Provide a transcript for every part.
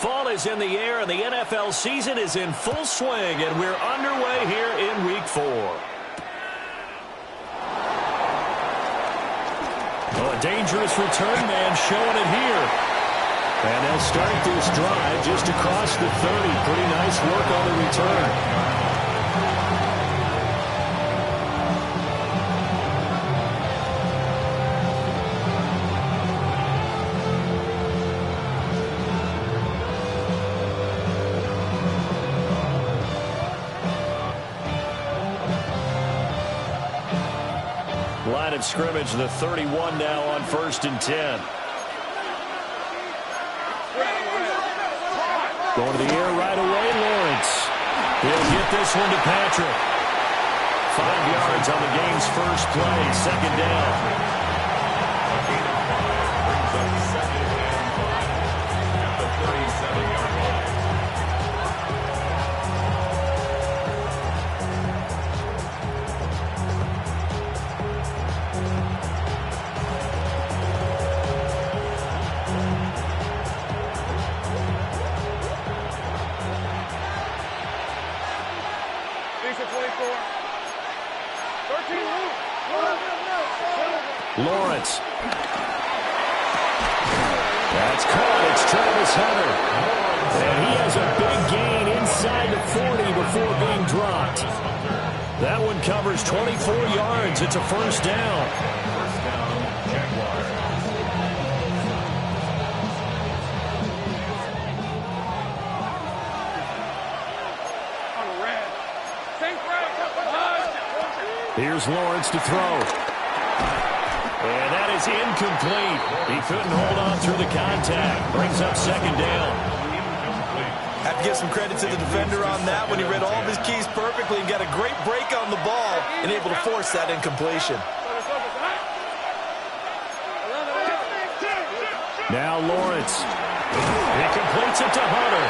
Fall is in the air, and the NFL season is in full swing, and we're underway here in Week 4. Oh, a dangerous return man showing it here. And they'll start this drive just across the 30. Pretty nice work on the return. Line of scrimmage, the 31 now on 1st and 10. Going to the air right away, Lawrence. He'll get this one to Patrick. 5 yards on the game's first play, 2nd down. Lawrence. That's caught. It's Travis Hunter. And he has a big gain inside the 40 before being dropped. That one covers 24 yards. It's a 1st down. Here's Lawrence to throw. And that is incomplete. He couldn't hold on through the contact. Brings up 2nd down. Have to give some credit to the defender on that when he read all of his keys perfectly and got a great break on the ball and able to force that incompletion. Now Lawrence. He completes it to Hunter.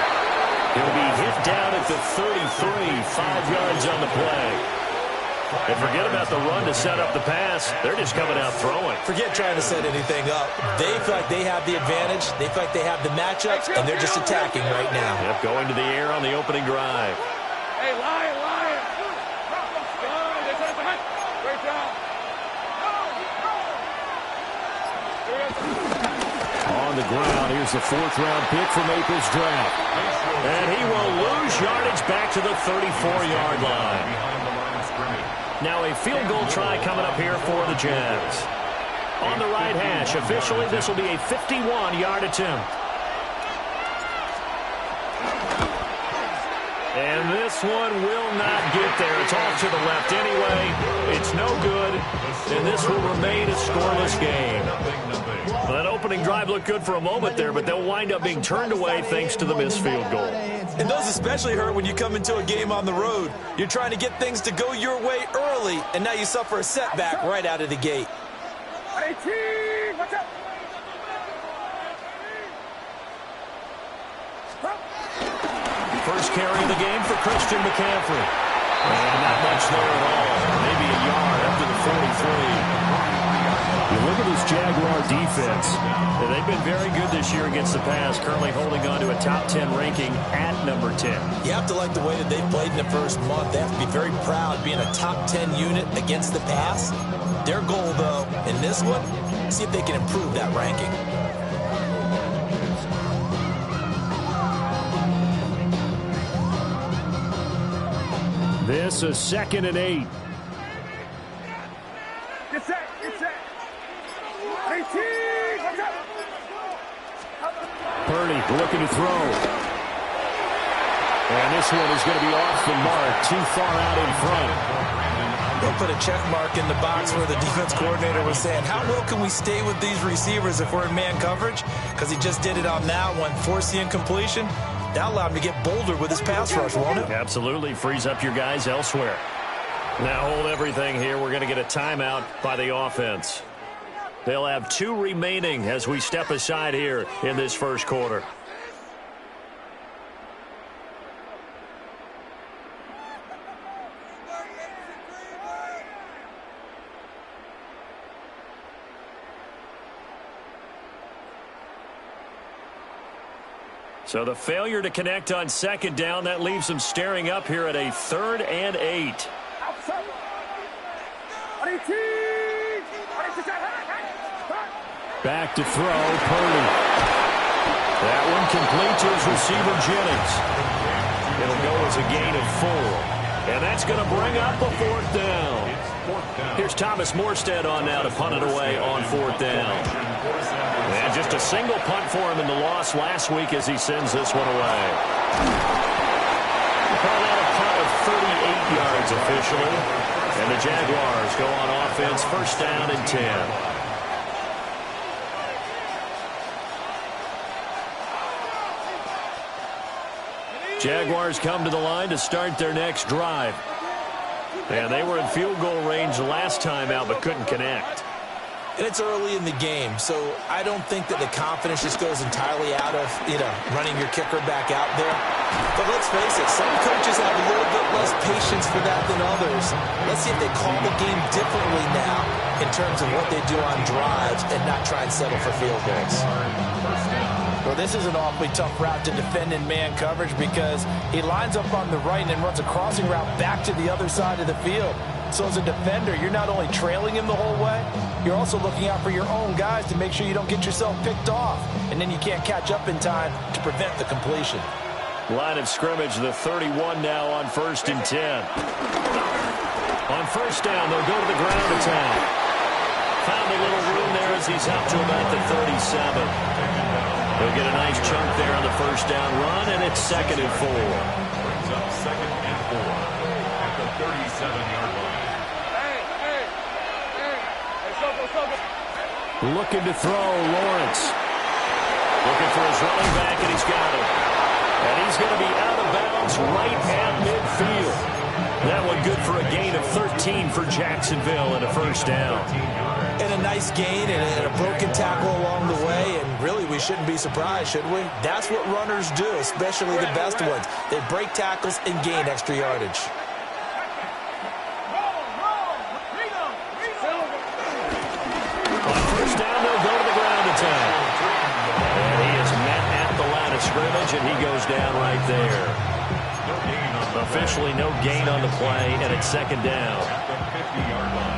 He'll be hit down at the 33, 5 yards on the play. And forget about the run to set up the pass. They're just coming out throwing. Forget trying to set anything up. They feel like they have the advantage. They feel like they have the matchups, and they're just attacking right now. Yep, going to the air on the opening drive. Hey, Lion. Great job. On the ground, here's the 4th-round pick from April's draft. And he will lose yardage back to the 34-yard line. Now a field goal try coming up here for the Jags. On the right hash, officially this will be a 51-yard attempt. And this one will not get there. It's off to the left anyway. It's no good, and this will remain a scoreless game. Well, that opening drive looked good for a moment there, but they'll wind up being turned away thanks to the missed field goal. And those especially hurt when you come into a game on the road. You're trying to get things to go your way early, and now you suffer a setback right out of the gate. First carry of the game for Christian McCaffrey. And not much there at all. Maybe a yard up to the 43. You look at this Jaguar defense. They've been very good this year against the pass, currently holding on to a top 10 ranking at number 10. You have to like the way that they've played in the first month. They have to be very proud being a top 10 unit against the pass. Their goal, though, in this one, see if they can improve that ranking. This is 2nd and 8. Get set. Purdy looking to throw. And this one is going to be off the mark, too far out in front. They'll put a check mark in the box where the defense coordinator was saying, how well can we stay with these receivers if we're in man coverage? Because he just did it on that one, forced the incompletion. That allowed him to get bolder with his pass rush, won't it? Absolutely. Frees up your guys elsewhere. Now hold everything here. We're going to get a timeout by the offense. They'll have 2 remaining as we step aside here in this first quarter. So the failure to connect on second down, that leaves them staring up here at a 3rd and 8. Back to throw, Purdy. That one complete to his receiver, Jennings. It'll go as a gain of 4. And that's going to bring up a 4th down. Here's Thomas Morstead on now to punt it away on 4th down. And just a single punt for him in the loss last week as he sends this one away. Call that a punt of 38 yards officially. And the Jaguars go on offense, 1st down and 10. Jaguars come to the line to start their next drive. And they were in field goal range last time out but couldn't connect. And it's early in the game, so I don't think that the confidence just goes entirely out of, running your kicker back out there. But let's face it, some coaches have a little bit less patience for that than others. Let's see if they call the game differently now in terms of what they do on drives and not try and settle for field goals. Well, this is an awfully tough route to defend in man coverage because he lines up on the right and then runs a crossing route back to the other side of the field. So as a defender, you're not only trailing him the whole way, you're also looking out for your own guys to make sure you don't get yourself picked off. And then you can't catch up in time to prevent the completion. Line of scrimmage, the 31 now on 1st and 10. On 1st down, they'll go to the ground attack. Found a little room there as he's up to about the 37. They'll get a nice chunk there on the 1st down run, and it's 2nd and 4. Brings up 2nd and 4 at the 37-yard line. Looking to throw, Lawrence. Looking for his running back, and he's got him. And he's going to be out of bounds right at midfield. That one good for a gain of 13 for Jacksonville and a 1st down. And a nice gain and a broken tackle along the way, and really we shouldn't be surprised, should we? That's what runners do, especially the best ones. They break tackles and gain extra yardage. On 1st down, they'll go to the ground attack. And he is met at the line of scrimmage, and he goes down right there. Officially no gain on the play, and it's 2nd down. At the 50-yard line.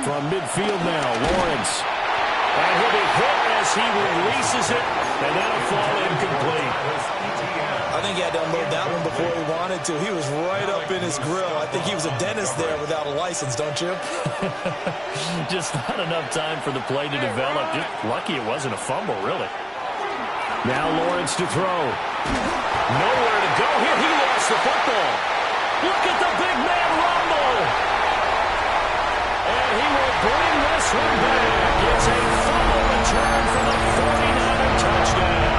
From midfield now, Lawrence. And he'll be hit as he releases it, and that'll fall incomplete. I think he had to unload that one before he wanted to. He was right up in his grill. I think he was a dentist there without a license, don't you? Just not enough time for the play to develop. Just lucky it wasn't a fumble, really. Now Lawrence to throw. Nowhere to go here. He lost the football. Look at the big man rumble. And he will bring this one back. It's a fumble return for the 49er touchdown.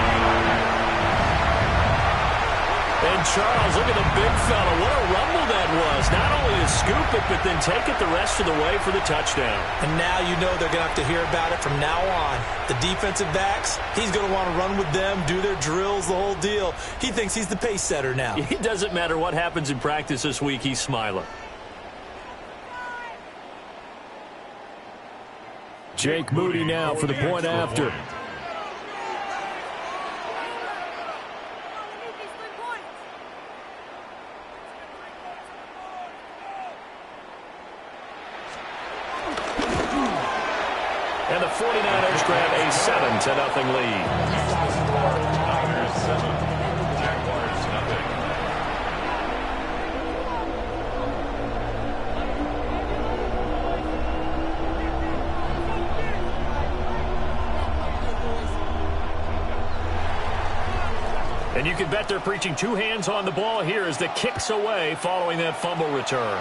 And Charles, look at the big fella. What a rumble that was. Not only to scoop it, but then take it the rest of the way for the touchdown. And now you know they're going to have to hear about it from now on. The defensive backs, he's going to want to run with them, do their drills, the whole deal. He thinks he's the pace setter now. It doesn't matter what happens in practice this week, he's smiling. Jake Moody now for the point after. And the 49ers grab a 7-0 lead. Niners 7, Jaguars nothing. And you can bet they're preaching two hands on the ball here as the kick's away following that fumble return.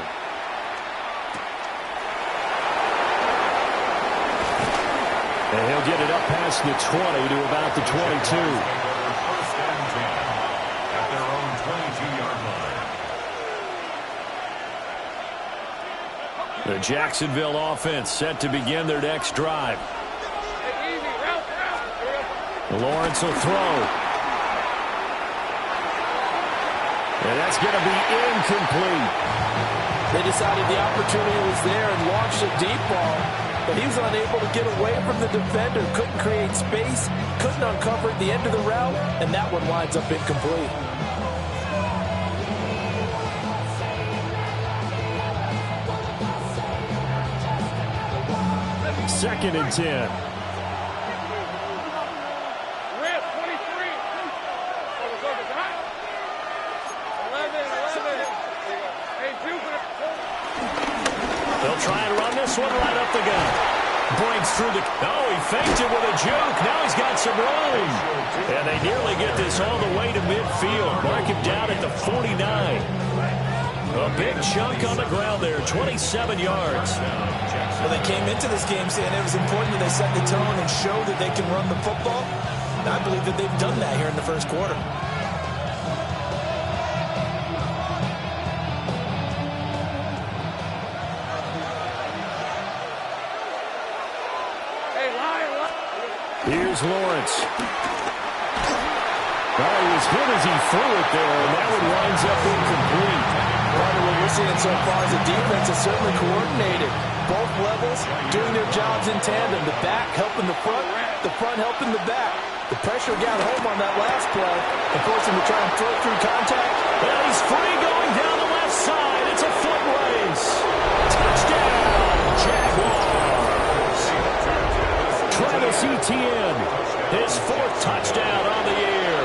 And he'll get it up past the 20 to about the 22. First and 10 at their own 22-yard line. The Jacksonville offense set to begin their next drive. Lawrence will throw. And that's going to be incomplete. They decided the opportunity was there and launched a deep ball, but he was unable to get away from the defender, couldn't create space, couldn't uncover at the end of the route, and that one winds up incomplete. Second and 10. They'll try and run this one right up the gut. Breaks through the... Oh, he faked it with a juke. Now he's got some room. And they nearly get this all the way to midfield. Mark him down at the 49. A big chunk on the ground there, 27 yards. Well, they came into this game saying it was important that they set the tone and show that they can run the football. And I believe that they've done that here in the first quarter. Here's Lawrence. Oh, he was hit as he threw it there, and that one winds up incomplete. Part of what we're seeing so far is the defense is certainly coordinated. Both levels doing their jobs in tandem. The back helping the front helping the back. The pressure got home on that last play and forced him to try and throw through contact. And he's free going down the left side. It's a foot race. Touchdown, Jaguars. Travis Etienne, his fourth touchdown on the year.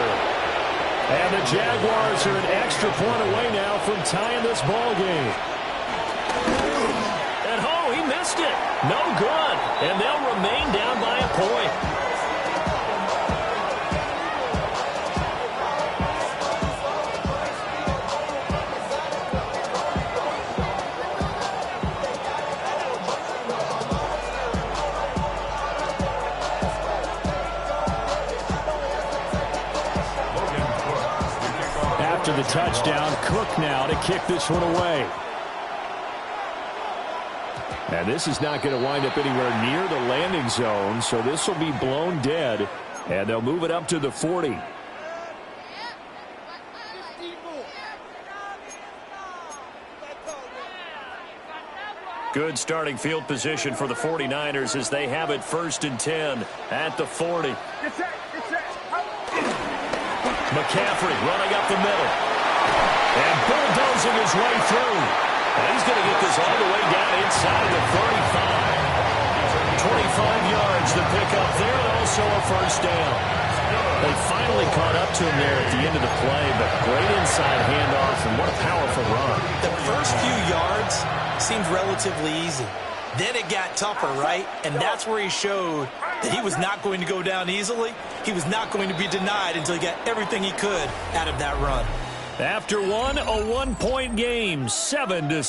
And the Jaguars are an extra point away now from tying this ball game. And oh, he missed it. No good. And they'll remain down by a point. After the touchdown, Cook now to kick this one away. And this is not going to wind up anywhere near the landing zone, so this will be blown dead, and they'll move it up to the 40. Good starting field position for the 49ers as they have it 1st and 10 at the 40. McCaffrey running up the middle. And bulldozing his way through. And he's going to get this all the way down inside the 35. 25 yards to pick up there, and also a first down. They finally caught up to him there at the end of the play, but great inside handoff, and what a powerful run. The first few yards seemed relatively easy. Then it got tougher, right? And that's where he showed that he was not going to go down easily. He was not going to be denied until he got everything he could out of that run. After one, a 1-point game, 7-6. Get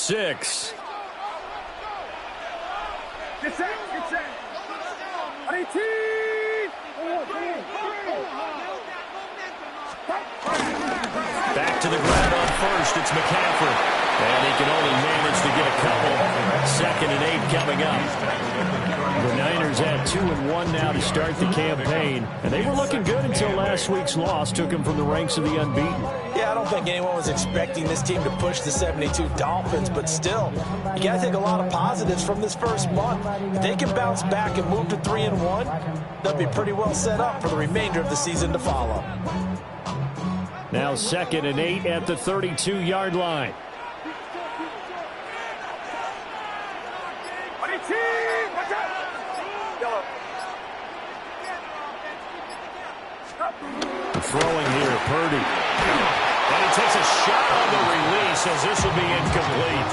set. Back to the ground on first, it's McCaffrey. And he can only manage to get a couple. 2nd and 8 coming up. The Niners had 2-1 now to start the campaign. And they were looking good until last week's loss took them from the ranks of the unbeaten. Yeah, I don't think anyone was expecting this team to push the 72 Dolphins, but still, you got to take a lot of positives from this first month. If they can bounce back and move to 3-1, they'll be pretty well set up for the remainder of the season to follow. Now 2nd and 8 at the 32-yard line. Throwing here, Purdy. And he takes a shot on the release as this will be incomplete.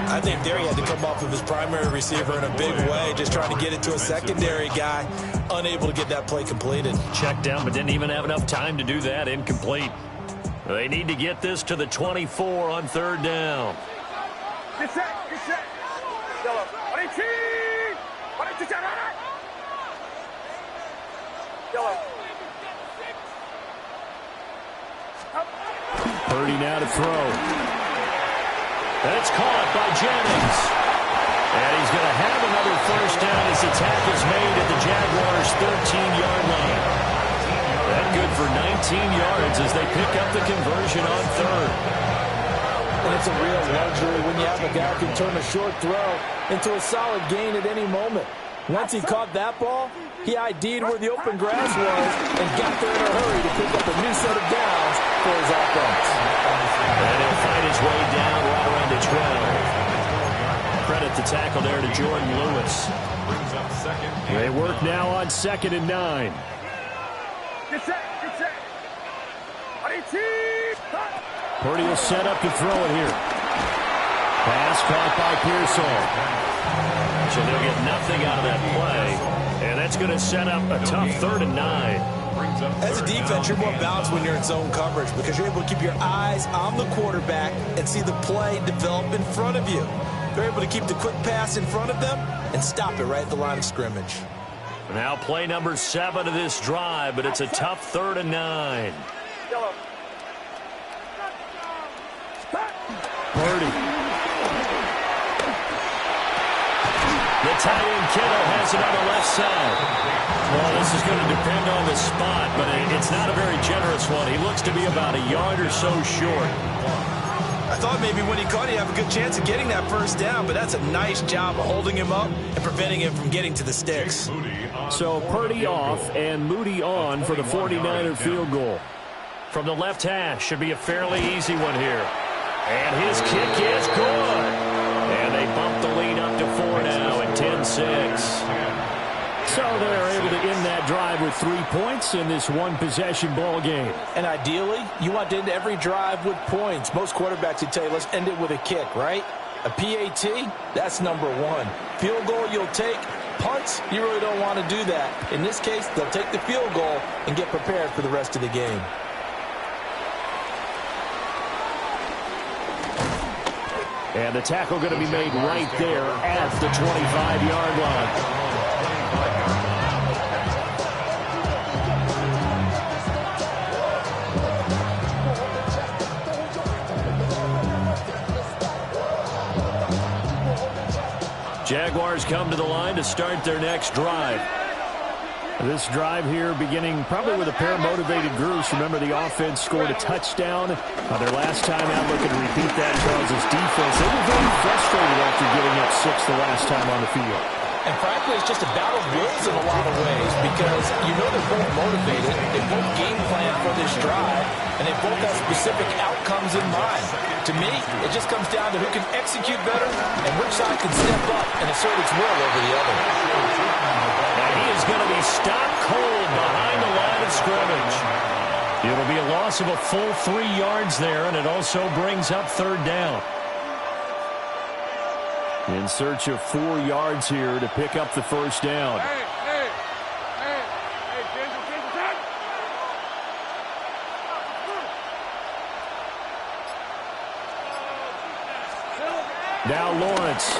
I think there he had to come off of his primary receiver in a big way, just trying to get it to a secondary guy, unable to get that play completed. Checked down, but didn't even have enough time to do that. Incomplete. They need to get this to the 24 on 3rd down. Get set. Purdy now to throw. And it's caught by Jennings. And he's going to have another first down as the tackle's made at the Jaguars' 13-yard line. That good for 19 yards as they pick up the conversion on third. And it's a real luxury when you have a guy who can turn a short throw into a solid gain at any moment. Once he caught that ball, he ID'd where the open grass was and got there in a hurry to pick up a new set of downs for his offense. And he'll find his way down right around the 12. Credit the tackle there to Jordan Lewis. They work now on 2nd and 9. Get set. Purdy will set up to throw it here. Pass caught by Pearsall. So they'll get nothing out of that play. And that's going to set up a tough 3rd and 9. As a defense, you're more balanced when you're in zone coverage because you're able to keep your eyes on the quarterback and see the play develop in front of you. They're able to keep the quick pass in front of them and stop it right at the line of scrimmage. Now play number 7 of this drive, but it's a tough 3rd and 9. Purdy. The tight end Kittle has it on the left side. Well, this is going to depend on the spot, but it's not a very generous one. He looks to be about a yard or so short. I thought maybe when he caught it, he'd have a good chance of getting that first down, but that's a nice job of holding him up and preventing him from getting to the sticks. So Purdy off and Moody on for the 49er field goal. From the left hash, should be a fairly easy one here. And his kick is good. And they bump the lead up to 4 now at 10-6. So they're able to end that drive with 3 points in this one-possession ball game. And ideally, you want to end every drive with points. Most quarterbacks would tell you, let's end it with a kick, right? A PAT, that's number 1. Field goal you'll take. Punts, you really don't want to do that. In this case, they'll take the field goal and get prepared for the rest of the game. And the tackle going to be made right there at the 25-yard line. Jaguars come to the line to start their next drive. This drive here beginning probably with a pair of motivated groups. Remember, the offense scored a touchdown their last time out. Looking to repeat that Charles' defense. They were very frustrated after giving up 6 the last time on the field. And frankly, it's just a battle of wills in a lot of ways because you know they're both motivated. They both game plan for this drive, and they both have specific outcomes in mind. To me, it just comes down to who can execute better and which side can step up and assert its will over the other. And he is going to be stopped cold behind the line of scrimmage. It'll be a loss of a full 3 yards there, and it also brings up 3rd down. In search of 4 yards here to pick up the first down. Now Lawrence.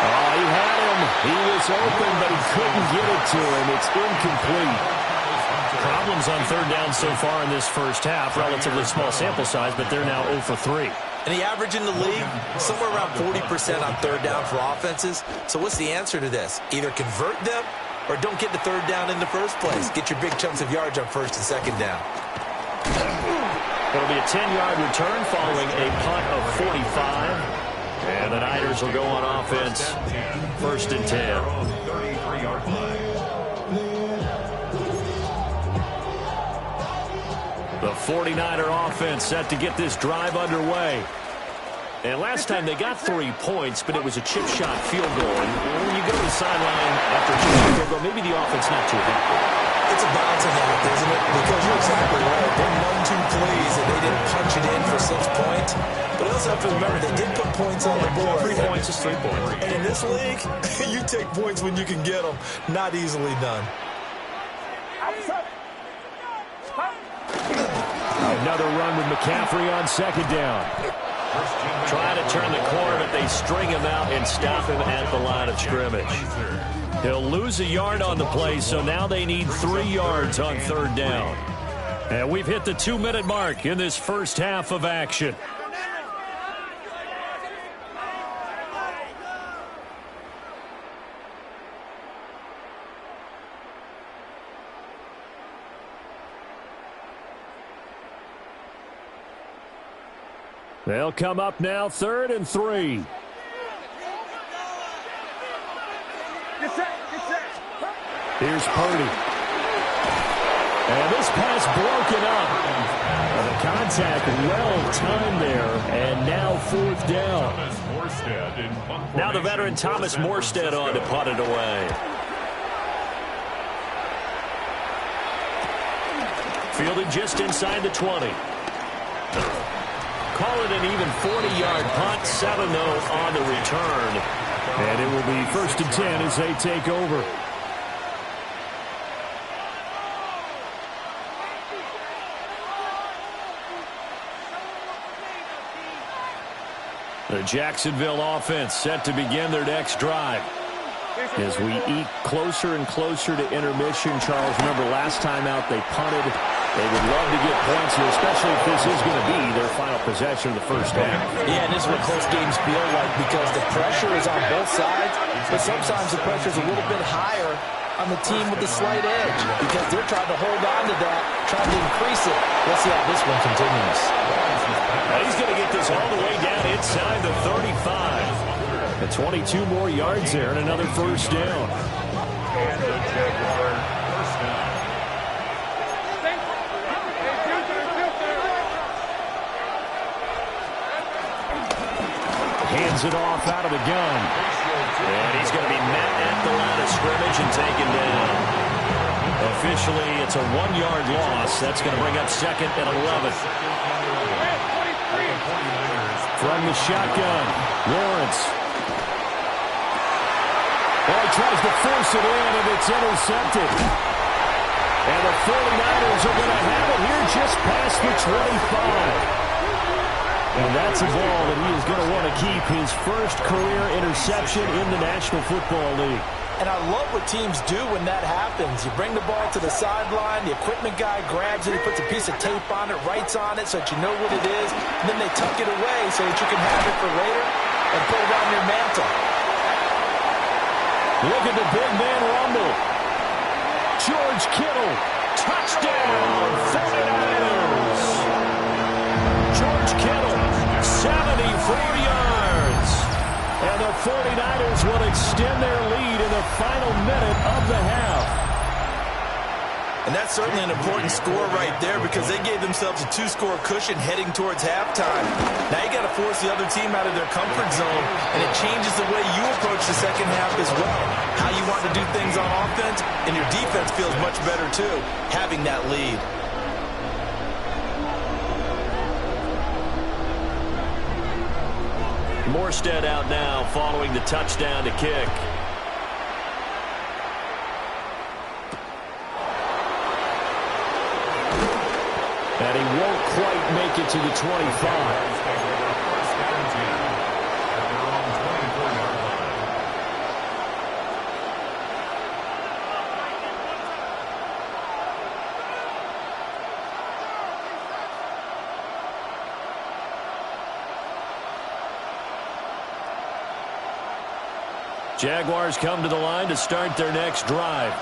Oh, he had him. He was open, but he couldn't get it to him. It's incomplete. Problems on 3rd down so far in this first half. Relatively small sample size, but they're now 0 for 3. And the average in the league, somewhere around 40% on 3rd down for offenses. So what's the answer to this? Either convert them or don't get the 3rd down in the first place. Get your big chunks of yards on 1st and 2nd down. It'll be a 10-yard return following a punt of 45. And the Niners will go on offense. 1st and 10. The 49er offense set to get this drive underway. And last time they got 3 points, but it was a chip shot field goal. And when you go to the sideline after a chip shot field goal, maybe the offense not too happy. It's a balancing act, isn't it? Because you're exactly right. They're none too pleased that they didn't punch it in for 6 points. But you also have to remember, they did put points on the board. 3 points is 3 points. And in this league, you take points when you can get them. Not easily done. Another run with McCaffrey on 2nd down. Trying to turn the corner, but they string him out and stop him at the line of scrimmage. He'll lose a yard on the play, so now they need 3 yards on 3rd down. And we've hit the 2-minute mark in this first half of action. They'll come up now, 3rd and 3. Get set. Here's Purdy. And this pass broken up. The contact well-timed there, and now 4th down. Now the veteran Thomas Morstead on to punt it away. Fielded just inside the 20. Call it an even 40-yard punt, 7-0 on the return. And it will be 1st and 10 as they take over. The Jacksonville offense set to begin their next drive. As we eke closer and closer to intermission, Charles, remember last time out they punted. They would love to get points here, especially if this is going to be their final possession of the first half. Yeah, and this is what close games feel like because the pressure is on both sides, but sometimes the pressure is a little bit higher on the team with the slight edge because they're trying to hold on to that, trying to increase it. Let's see how this one continues. He's going to get this all the way down inside the 35. And 22 more yards there and another first down. And the Jaguar first down. Hands it off out of the gun. And he's going to be met at the line of scrimmage and taken down. Officially, it's a 1-yard loss. That's going to bring up 2nd and 11. From the shotgun, Lawrence. Well, he tries to force it in, and it's intercepted. And the 49ers are going to have it here just past the 25. And that's a ball that he is going to want to keep, his first career interception in the National Football League. And I love what teams do when that happens. You bring the ball to the sideline, the equipment guy grabs it, he puts a piece of tape on it, writes on it so that you know what it is, and then they tuck it away so that you can have it for later and put it on your mantle. Look at the big man rumble. George Kittle, touchdown, 49ers. George Kittle, 74 yards. And the 49ers will extend their lead in the final minute of the half. And that's certainly an important score right there because they gave themselves a 2-score cushion heading towards halftime. Now you got to force the other team out of their comfort zone, and it changes the way you approach the second half as well. How you want to do things on offense, and your defense feels much better too, having that lead. Morstead out now following the touchdown to kick. And he won't quite make it to the 25. Jaguars come to the line to start their next drive.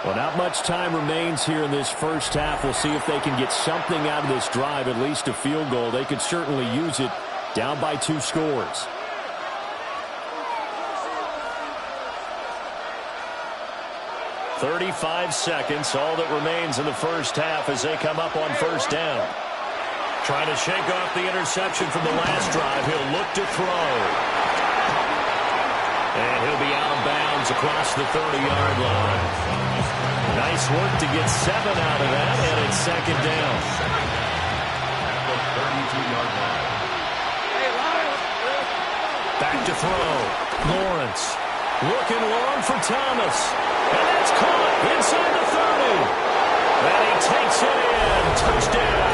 Well, not much time remains here in this first half. We'll see if they can get something out of this drive, at least a field goal. They could certainly use it down by 2 scores. "35 seconds, all that remains in the first half as they come up on first down. Trying to shake off the interception from the last drive. He'll look to throw. And he'll be out of bounds across the 30-yard line. Nice work to get 7 out of that, and it's 2nd down. At the 32-yard line. Back to throw. Lawrence looking long for Thomas. And that's caught inside the 30. And he takes it in. Touchdown,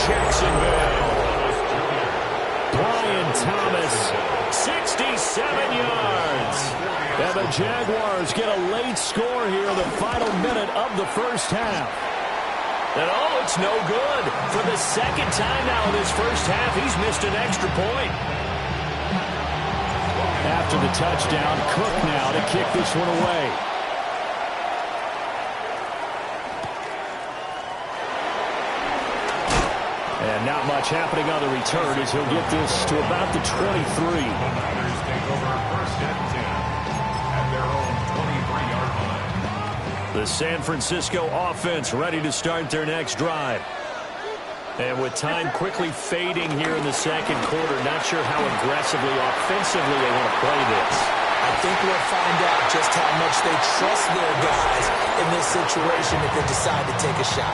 Jacksonville. Brian Thomas, 67 yards. And the Jaguars get a late score here in the final minute of the first half. And oh, it's no good. For the second time now in this first half, he's missed an extra point. After the touchdown, Cook now to kick this one away. And not much happening on the return as he'll get this to about the 23. The Niners take over first and 10 at their own 23-yard line. The San Francisco offense ready to start their next drive. And with time quickly fading here in the second quarter, not sure how aggressively, offensively they want to play this. I think we'll find out just how much they trust their guys in this situation if they decide to take a shot.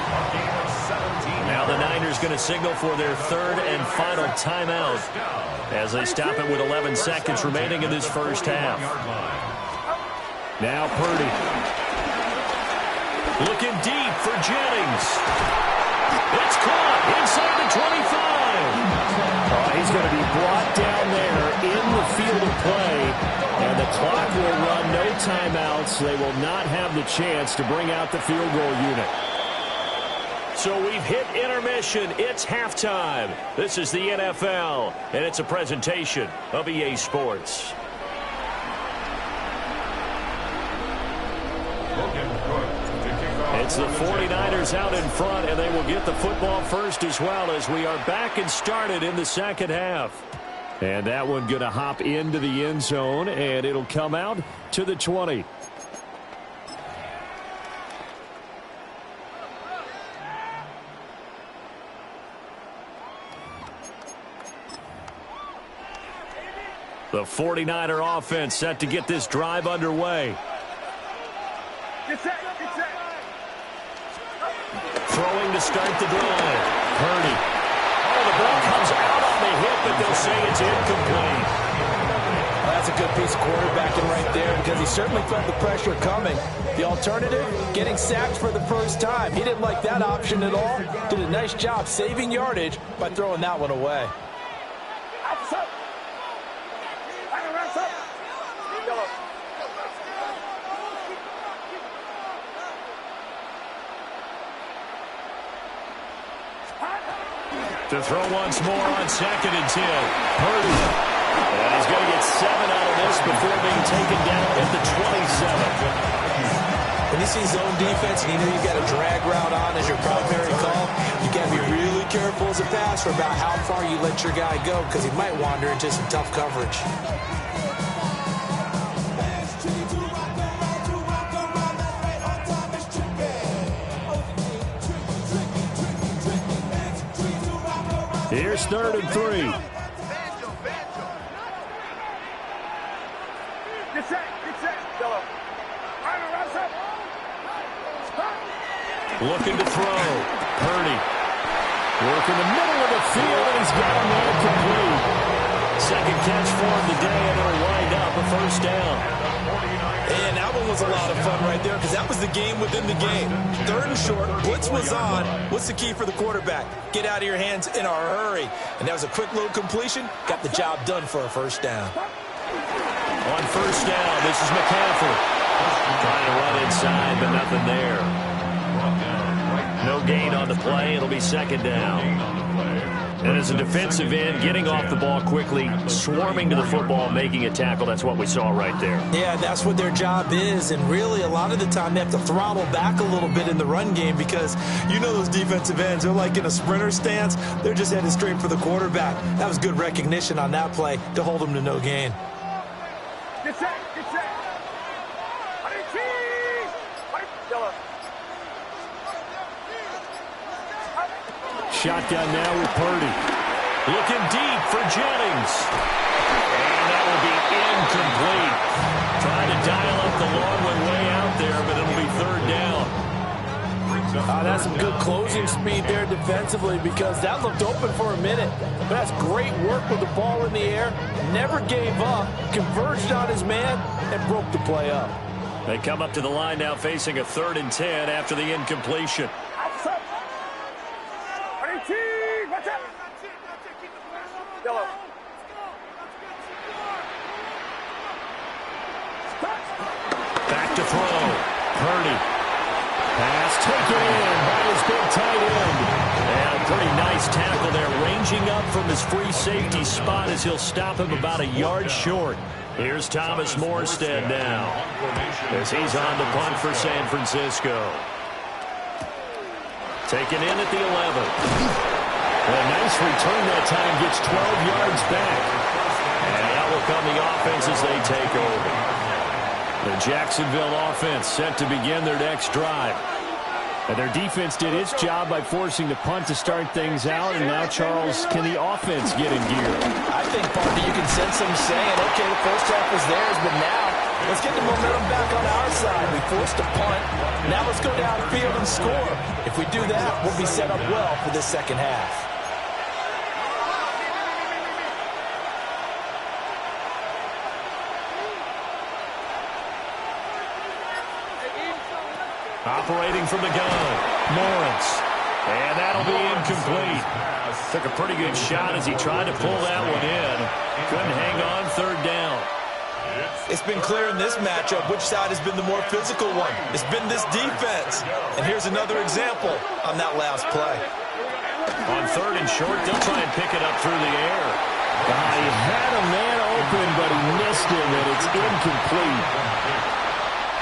Now the Niners going to signal for their third and final timeout as they stop it with 11 seconds remaining in this first half. Now Purdy. Looking deep for Jennings. It's caught inside the 25. He's going to be brought down there in the field of play, and the clock will run no timeouts. They will not have the chance to bring out the field goal unit. So we've hit intermission. It's halftime. This is the NFL, and it's a presentation of EA Sports. It's the 49ers out in front, and they will get the football first as well as we are back and started in the second half. And that one going to hop into the end zone, and it'll come out to the 20. The 49er offense set to get this drive underway. Get set. Throwing to start the drive. Purdy. Oh, the ball comes out on the hit, but they'll say it's incomplete. Well, that's a good piece of quarterbacking right there because he certainly felt the pressure coming. The alternative, getting sacked for the first time. He didn't like that option at all. Did a nice job saving yardage by throwing that one away. To throw once more on 2nd and 10. Purdy. And he's going to get 7 out of this before being taken down at the 27. When you see zone defense and you know you've got a drag route on as your primary call, you got to be really careful as a passer about how far you let your guy go because he might wander into some tough coverage. Here's 3rd and 3. Get set. Yellow. Looking to throw. Purdy. Working the middle of the field, and he's got him there complete. Second catch for him today, and it'll wind up a first down. And that one was a lot of fun right there because that was the game within the game. 3rd and short, blitz was on. What's the key for the quarterback? Get out of your hands in a hurry. And that was a quick little completion. Got the job done for a first down. On first down, this is McCaffrey. Trying to run inside, but nothing there. No gain on the play. It'll be 2nd down. And as a defensive end, getting off the ball quickly, swarming to the football, making a tackle, that's what we saw right there. Yeah, that's what their job is. And really, a lot of the time, they have to throttle back a little bit in the run game because you know those defensive ends, they're like in a sprinter stance. They're just headed straight for the quarterback. That was good recognition on that play to hold them to no gain. Get set. Yellow. Shotgun now with Purdy. Looking deep for Jennings. And that will be incomplete. Trying to dial up the long one way out there, but it'll be 3rd down. That's some good closing speed there defensively because that looked open for a minute. But that's great work with the ball in the air. Never gave up, converged on his man, and broke the play up. They come up to the line now facing a 3rd and 10 after the incompletion. Yellow. Back to throw. Purdy. Pass taken in by his big tight end. And a pretty nice tackle there, ranging up from his free safety spot as he'll stop him about a yard short. Here's Thomas Morstead now as he's on the punt for San Francisco. Taken in at the 11. And nice return that time. Gets 12 yards back. And now will come the offense as they take over. The Jacksonville offense set to begin their next drive. And their defense did its job by forcing the punt to start things out. And now, Charles, can the offense get in gear? I think, Parker, you can sense them saying, okay, the first half was theirs, but now let's get the momentum back on our side. We forced a punt. Now let's go downfield and score. If we do that, we'll be set up well for this second half. Operating from the gun, Lawrence. And that'll be incomplete. Took a pretty good shot as he tried to pull that one in. Couldn't hang on, third down. It's been clear in this matchup which side has been the more physical one. It's been this defense. And here's another example on that last play. On third and short, they'll try and pick it up through the air. He had a man open, but he missed him, and it's incomplete.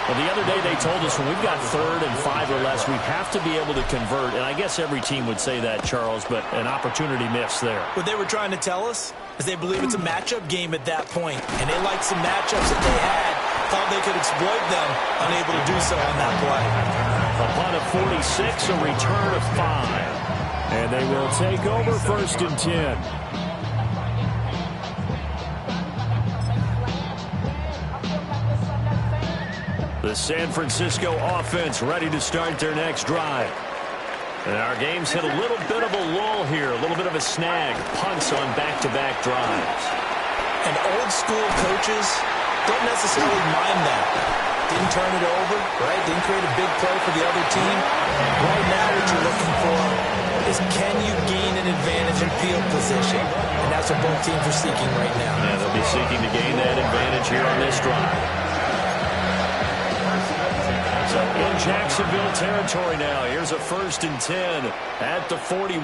Well, the other day they told us when we've got 3rd and 5 or less, we have to be able to convert. And I guess every team would say that, Charles, but an opportunity missed there. What they were trying to tell us is they believe it's a matchup game at that point, and they liked some matchups that they had, thought they could exploit them, unable to do so on that play. A punt of 46, a return of 5. And they will take over 1st and 10. The San Francisco offense ready to start their next drive. And our game's hit a little bit of a lull here, a little bit of a snag. Punts on back-to-back drives. And old school coaches don't necessarily mind that. Didn't turn it over, right? Didn't create a big play for the other team. Right now what you're looking for is can you gain an advantage in field position? And that's what both teams are seeking right now. Yeah, they'll be seeking to gain that advantage here on this drive. So in Jacksonville territory now. Here's a 1st and 10 at the 41.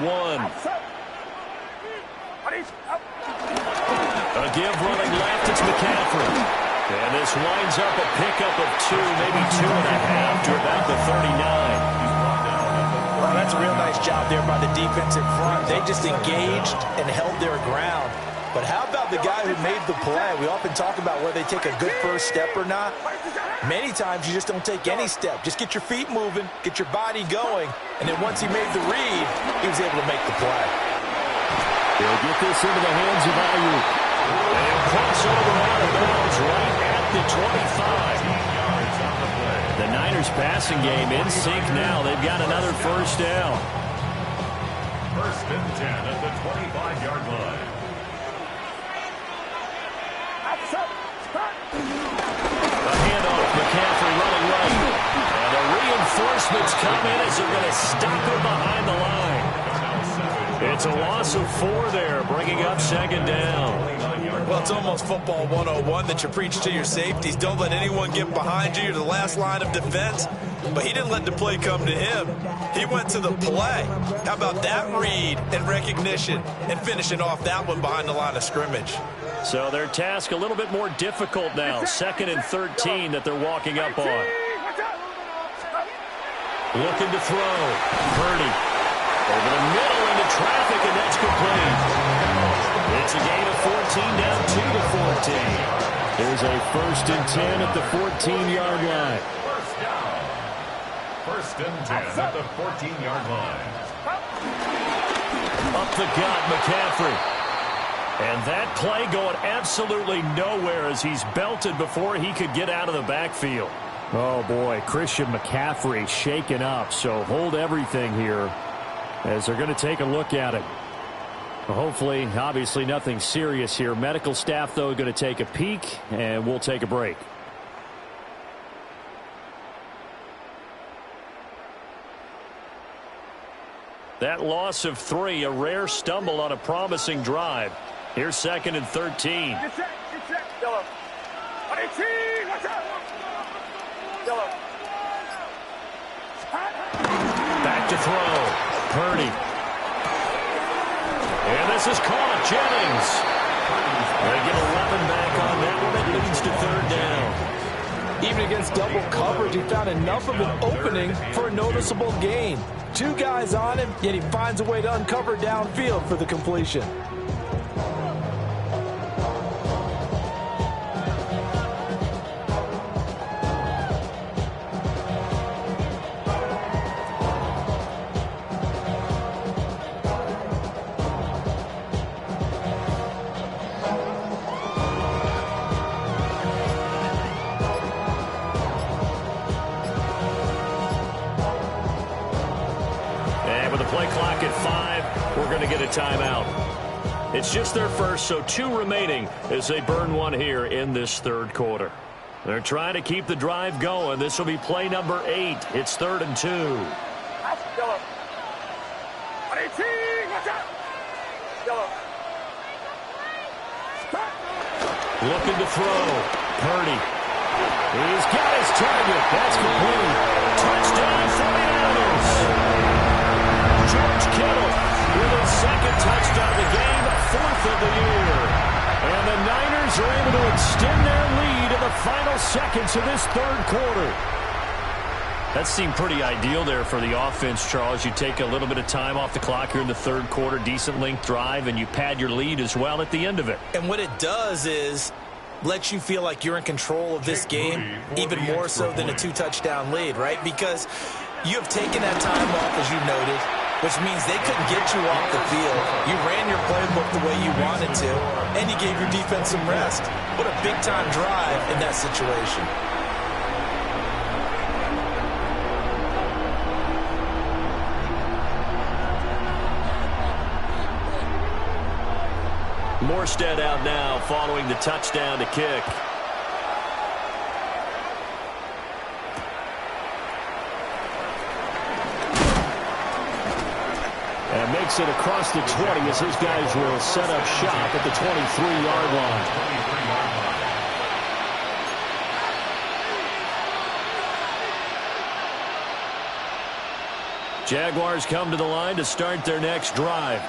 A give running left. It's McCaffrey. And this winds up a pickup of 2, maybe 2.5 to about the 39. Well, that's a real nice job there by the defense in front. They just engaged and held their ground. But how about the guy who made the play? We often talk about whether they take a good first step or not. Many times you just don't take any step. Just get your feet moving, get your body going, and then once he made the read, he was able to make the play. They'll get this into the hands of Ayuk. And crossover out of bounds right at the 25. The Niners passing game in sync now. They've got another first down. 1st and 10 at the 25-yard line. A handoff, McCaffrey running right. And the reinforcements come in as they're going to stop him behind the line. It's a loss of 4 there, bringing up 2nd down. Well, it's almost football 101 that you preach to your safeties. Don't let anyone get behind you. You're the last line of defense. But he didn't let the play come to him. He went to the play. How about that read and recognition and finishing off that one behind the line of scrimmage? So their task a little bit more difficult now. 2nd and 13 that they're walking up on. Looking to throw. Purdy. Over the middle into traffic, and that's complete. It's a gain of 14, down 2 to 14. There's a 1st and 10 at the 14-yard line. 1st and 10 at the 14-yard line. Up the gut, McCaffrey. And that play going absolutely nowhere as he's belted before he could get out of the backfield. Oh, boy, Christian McCaffrey shaken up, so hold everything here as they're going to take a look at it. Hopefully, obviously nothing serious here. Medical staff, though, going to take a peek, and we'll take a break. That loss of 3, a rare stumble on a promising drive. Here's 2nd and 13. Get set. Yellow. Watch out. Yellow. Back to throw. Purdy. And this is caught. Jennings. They get 11 back on that one. It leads to 3rd down. Even against double coverage, he found enough of an opening for a noticeable gain. 2 guys on him, yet he finds a way to uncover downfield for the completion. Play clock at 5. We're going to get a timeout. It's just their first, so 2 remaining as they burn one here in this third quarter. They're trying to keep the drive going. This will be play number 8. It's 3rd and 2. Yellow. 18, watch out. Yellow. Stop. Looking to throw. Purdy. He's got his target. That's complete. Touchdown 49ers. George Kittle with his 2nd touchdown of the game, 4th of the year. And the Niners are able to extend their lead in the final seconds of this third quarter. That seemed pretty ideal there for the offense, Charles. You take a little bit of time off the clock here in the third quarter, decent length drive, and you pad your lead as well at the end of it. And what it does is lets you feel like you're in control of this game, even more so than a 2-touchdown lead, right? Because you have taken that time off, as you noted, which means they couldn't get you off the field. You ran your playbook the way you wanted to, and you gave your defense some rest. What a big-time drive in that situation. Morstead out now following the touchdown to kick. And makes it across the 20 as his guys will set up shop at the 23-yard line. Jaguars come to the line to start their next drive.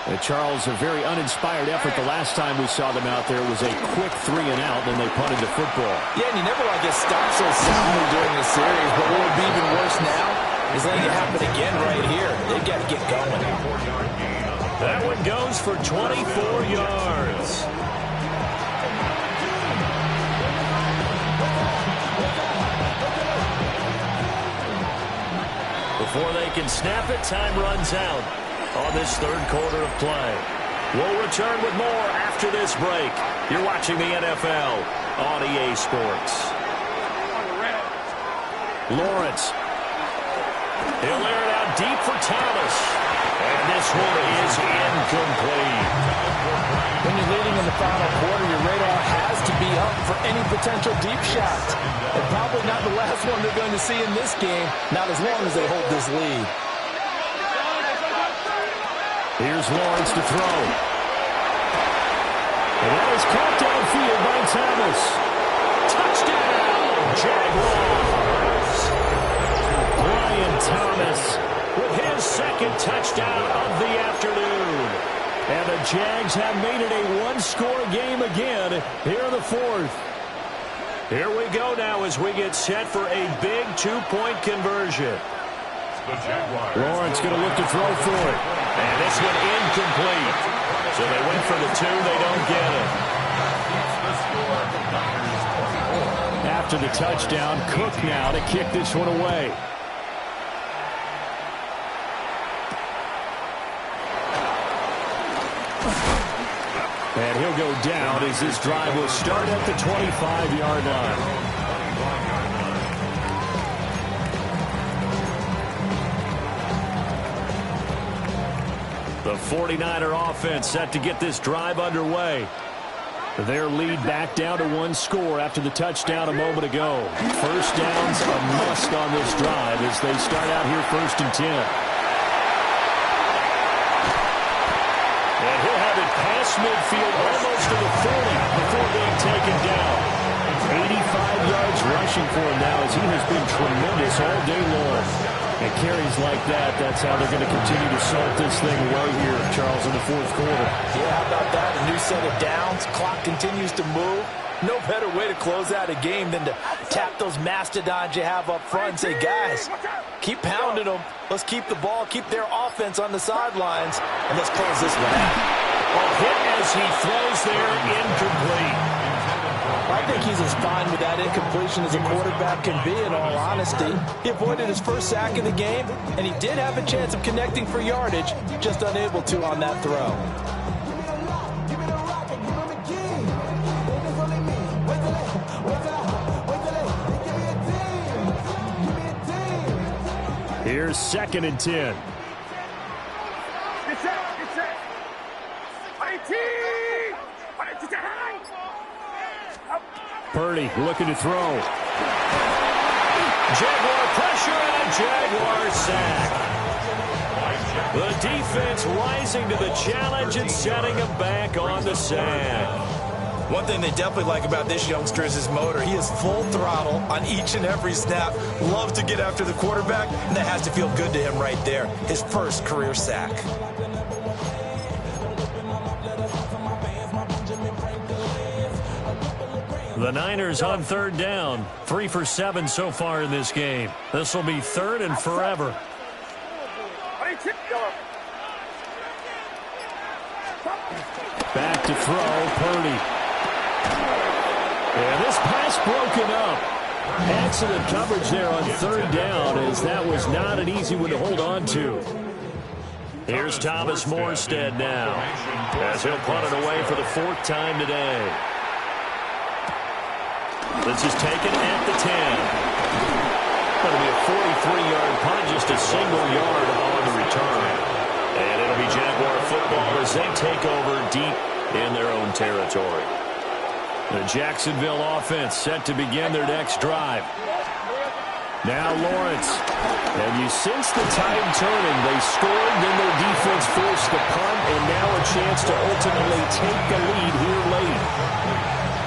And Charles, a very uninspired effort the last time we saw them out there. It was a quick 3-and-out, and they punted the football. Yeah, and you never want to get stopped so soundly during the series, but what would be even worse now is letting it happen again right here. They've got to get going. That one goes for 24 yards. Before they can snap it, time runs out on this third quarter of play. We'll return with more after this break. You're watching the NFL on EA Sports. Lawrence. He'll air it out deep for Thomas. And this one is incomplete. When you're leading in the final quarter, your radar has to be up for any potential deep shot. And probably not the last one they're going to see in this game, not as long as they hold this lead. Here's Lawrence to throw. And that is caught downfield by Thomas. Touchdown, Jaguars. Brian Thomas with his 2nd touchdown of the afternoon. And the Jags have made it a one-score game again here in the 4th. Here we go now as we get set for a big 2-point conversion. Lawrence going to look to throw for it. And this one incomplete. So they went for the 2. They don't get it. After the touchdown, Cook now to kick this one away. And he'll go down as this drive will start at the 25-yard line. The 49er offense set to get this drive underway. Their lead back down to 1 score after the touchdown a moment ago. First down's a must on this drive as they start out here 1st and 10. And he'll have it past midfield almost to the 40 before being taken down. 85 yards rushing for him now as he has been tremendous all day long. And carries like that, that's how they're going to continue to salt this thing away here, Charles, in the fourth quarter. Yeah, how about that? A new set of downs. Clock continues to move. No better way to close out a game than to tap those mastodons you have up front and say, guys, keep pounding them. Let's keep the ball, keep their offense on the sidelines, and let's close this one out. A hit as he throws there, incomplete. I think he's as fine with that incompletion as a quarterback can be, in all honesty. He avoided his first sack of the game, and he did have a chance of connecting for yardage, just unable to on that throw. Here's 2nd and 10. Purdy looking to throw. Jaguar pressure and a Jaguar sack. The defense rising to the challenge and setting him back on the sack. One thing they definitely like about this youngster is his motor. He is full throttle on each and every snap. Loves to get after the quarterback, and that has to feel good to him right there. His first career sack. The Niners on 3rd down. 3 for 7 so far in this game. This will be 3rd and forever. Back to throw, Purdy. And this pass broken up. Excellent coverage there on 3rd down, as that was not an easy one to hold on to. Here's Thomas Morstead now, as he'll punt it away for the 4th time today. This is taken at the 10. Going to be a 43-yard punt, just a single yard on the return. And it'll be Jaguar football as they take over deep in their own territory. The Jacksonville offense set to begin their next drive. Now Lawrence. And you sense the tide turning. They scored, then their defense forced the punt, and now a chance to ultimately take the lead here late.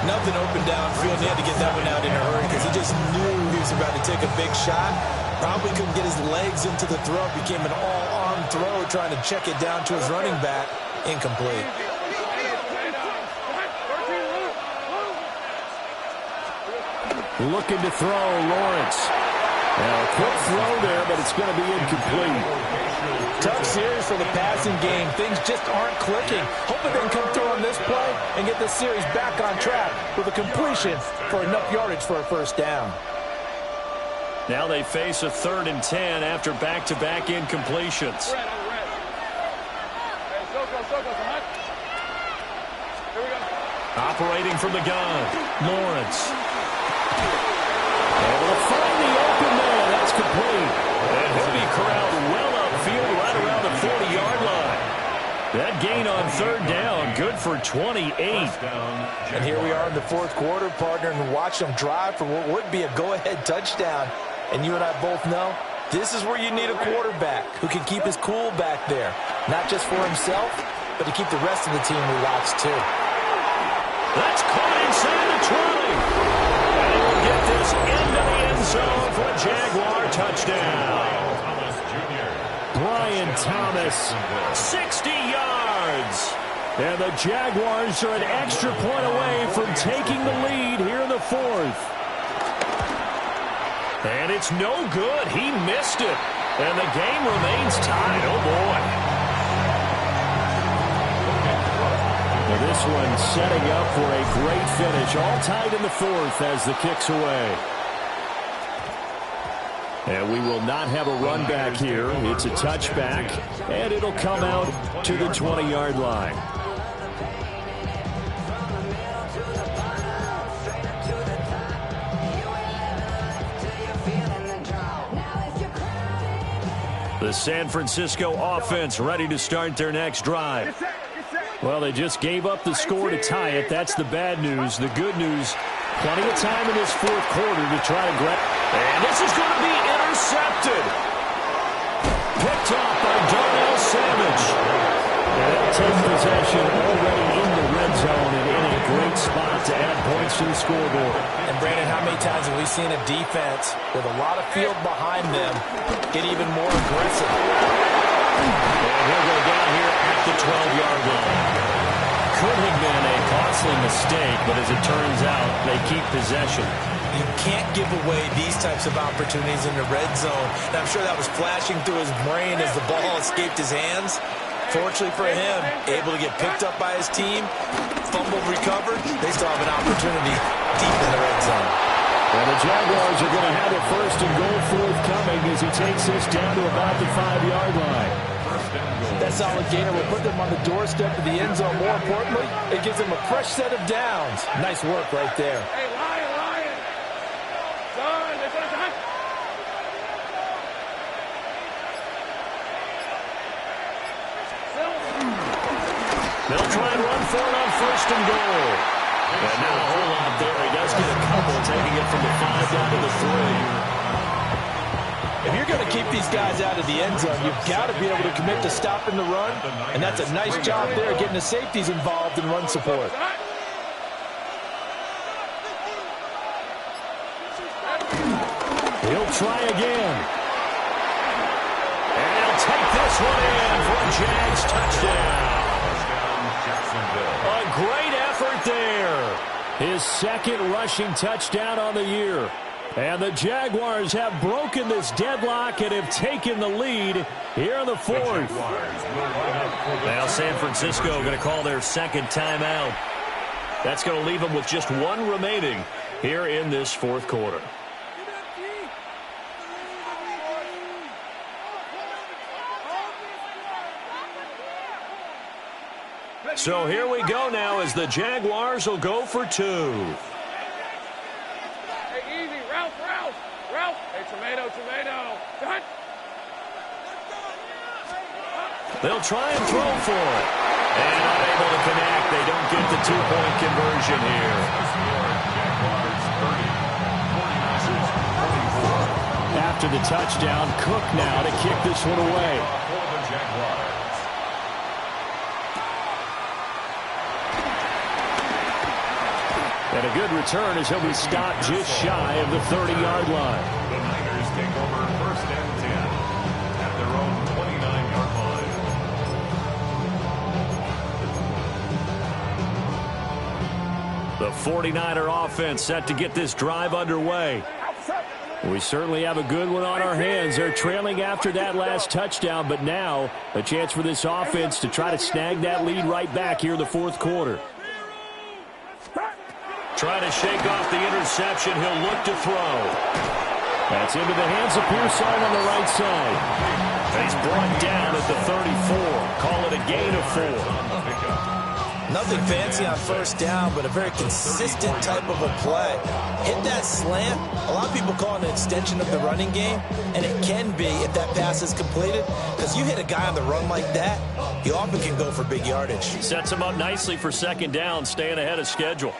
Nothing open downfield. He had to get that one out in a hurry because he just knew he was about to take a big shot. Probably couldn't get his legs into the throw. Became an all-arm throw, trying to check it down to his running back. Incomplete. Looking to throw, Lawrence. Now, a quick throw there, but it's going to be incomplete. Tough series for the passing game. Things just aren't clicking. Hoping they can come through on this play and get this series back on track with a completion for enough yardage for a 1st down. Now they face a 3rd and 10 after back-to-back incompletions. Operating from the gun, Lawrence. Able to find the open man. That's complete. And he'll be corralled well upfield right around the 40-yard line. That gain on 3rd down, good for 28. And here we are in the 4th quarter, partner, and watch them drive for what would be a go-ahead touchdown. And you and I both know this is where you need a quarterback who can keep his cool back there. Not just for himself, but to keep the rest of the team relaxed too. That's caught inside the 20. And he will get this into the end zone for a Jaguar touchdown. Brian Thomas, 60 yards. And the Jaguars are an extra point away from taking the lead here in the 4th. And it's no good. He missed it. And the game remains tied. Oh, boy. Well, this one setting up for a great finish. All tied in the 4th as the kick's away. And we will not have a run back here. It's a touchback, and it'll come out to the 20-yard line. The San Francisco offense ready to start their next drive. Well, they just gave up the score to tie it. That's the bad news. The good news, plenty of time in this 4th quarter to try to grab. And this is going to be intercepted. Picked off by Darnell Savage. And they'll take possession already in the red red zone and in a great spot to add points to the scoreboard. And, Brandon, how many times have we seen a defense with a lot of field behind them get even more aggressive? And he'll go down here at the 12-yard line. Could have been a costly mistake, but as it turns out, they keep possession. You can't give away these types of opportunities in the red zone. And I'm sure that was flashing through his brain as the ball escaped his hands. Fortunately for him, able to get picked up by his team, fumbled, recovered. They still have an opportunity deep in the red zone. And the Jaguars are going to have it first and goal forthcoming as he takes this down to about the 5-yard line. That solid gainer will put them on the doorstep of the end zone. More importantly, it gives them a fresh set of downs. Nice work right there. Hey, Lion, Lion. Son, it's a hunt. They'll try and run for it on first and goal. And now a whole lot there. He does get a couple, taking it from the 5 down to the 3. If you're going to keep these guys out of the end zone, you've got to be able to commit to stopping the run. And that's a nice job there, getting the safeties involved in run support. He'll try again. And he'll take this one in for a Jags touchdown. A great effort there. His second rushing touchdown on the year. And the Jaguars have broken this deadlock and have taken the lead here in the fourth. Now San Francisco going to call their second timeout. That's going to leave them with just one remaining here in this fourth quarter. So here we go now as the Jaguars will go for 2. Hey, easy. Ralph, Ralph. Ralph. Hey, tomato, tomato. Cut. They'll try and throw for it. And unable to connect. They don't get the 2-point conversion here. After the touchdown, Cook now to kick this one away. And a good return as he'll be stopped just shy of the 30-yard line. The Niners take over first and 10 at their own 29-yard line. The 49er offense set to get this drive underway. We certainly have a good one on our hands. They're trailing after that last touchdown, but now a chance for this offense to try to snag that lead right back here in the fourth quarter. Trying to shake off the interception. He'll look to throw. That's into the hands of Pearsall on the right side. He's brought down at the 34. Call it a gain of 4. Nothing fancy on first down, but a very consistent type of a play. Hit that slant. A lot of people call it an extension of the running game, and it can be if that pass is completed, because you hit a guy on the run like that, you often can go for big yardage. Sets him up nicely for second down, staying ahead of schedule.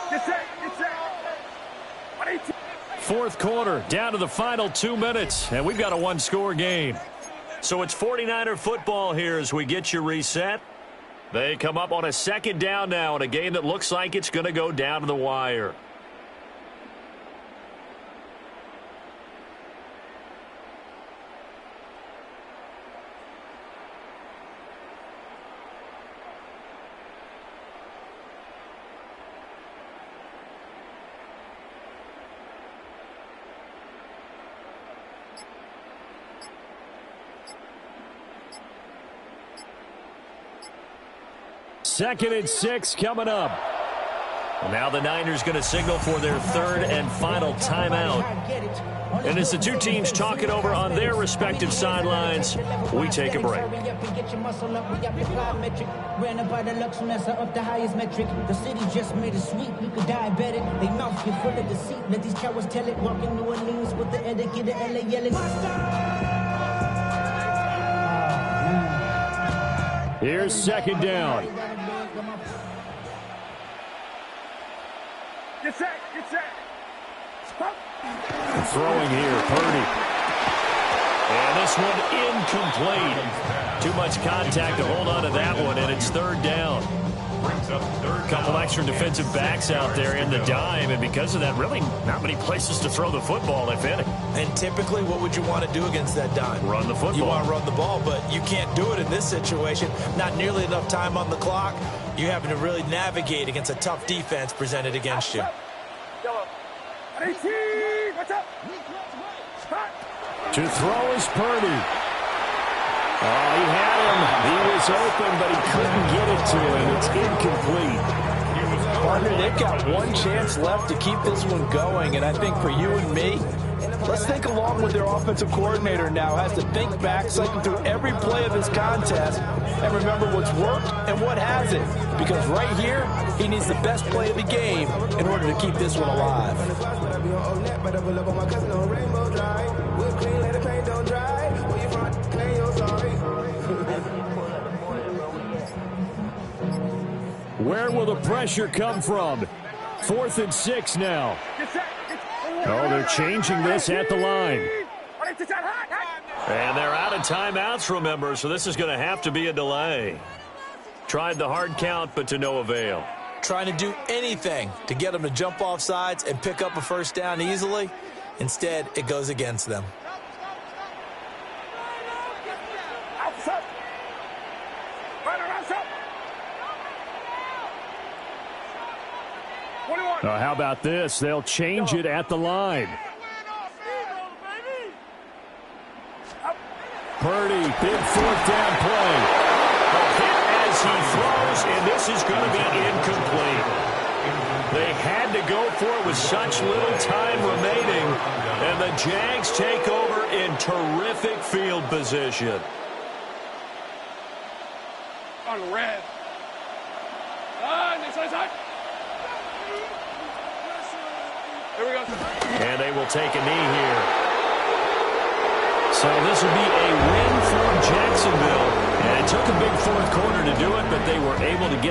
Get set. Get set. 118. Fourth quarter, down to the final 2 minutes, and we've got a one-score game. So it's 49er football here as we get you reset. They come up on a second down now in a game that looks like it's going to go down to the wire. Second and 6 coming up. Now the Niners going to signal for their third and final timeout. And as the two teams talk it over on their respective sidelines, we take a break. Ran about the Lux Mesa up the highest metric. The city just made it sweet. You could diabetic. They mouth get full of deceit. Let these cowards tell it. Walking New Orleans with the etiquette of LA yelling. Here's second down. Get set. Get set. Throwing here, Purdy. And this one incomplete. Too much contact to hold on to that one, and it's third down. brings up third A couple down. extra defensive backs out there in the dime, and because of that, really not many places to throw the football, if any. And typically, what would you want to do against that dime? Run the football. You want to run the ball, but you can't do it in this situation. Not nearly enough time on the clock. You're having to really navigate against a tough defense presented against you. To throw is Purdy. Oh, he had him. He was open, but he couldn't get it to him. It's incomplete. Partner, they've got one chance left to keep this one going, and I think for you and me, let's think along with their offensive coordinator now. Has to think back, cycle through every play of this contest, and remember what's worked and what hasn't. Because right here, he needs the best play of the game in order to keep this one alive. Where will the pressure come from? 4th and 6 now. Oh, they're changing this at the line. And they're out of timeouts, remember, so this is going to have to be a delay. Tried the hard count, but to no avail. Trying to do anything to get them to jump off sides and pick up a first down easily. Instead, it goes against them. How about this? They'll change it at the line. Purdy, big 4th down play. A hit as he throws, and this is going to be incomplete. They had to go for it with such little time remaining, and the Jags take over in terrific field position. On red. Next side. Here we go. And they will take a knee here. So this will be a win for Jacksonville. And it took a big 4th quarter to do it, but they were able to get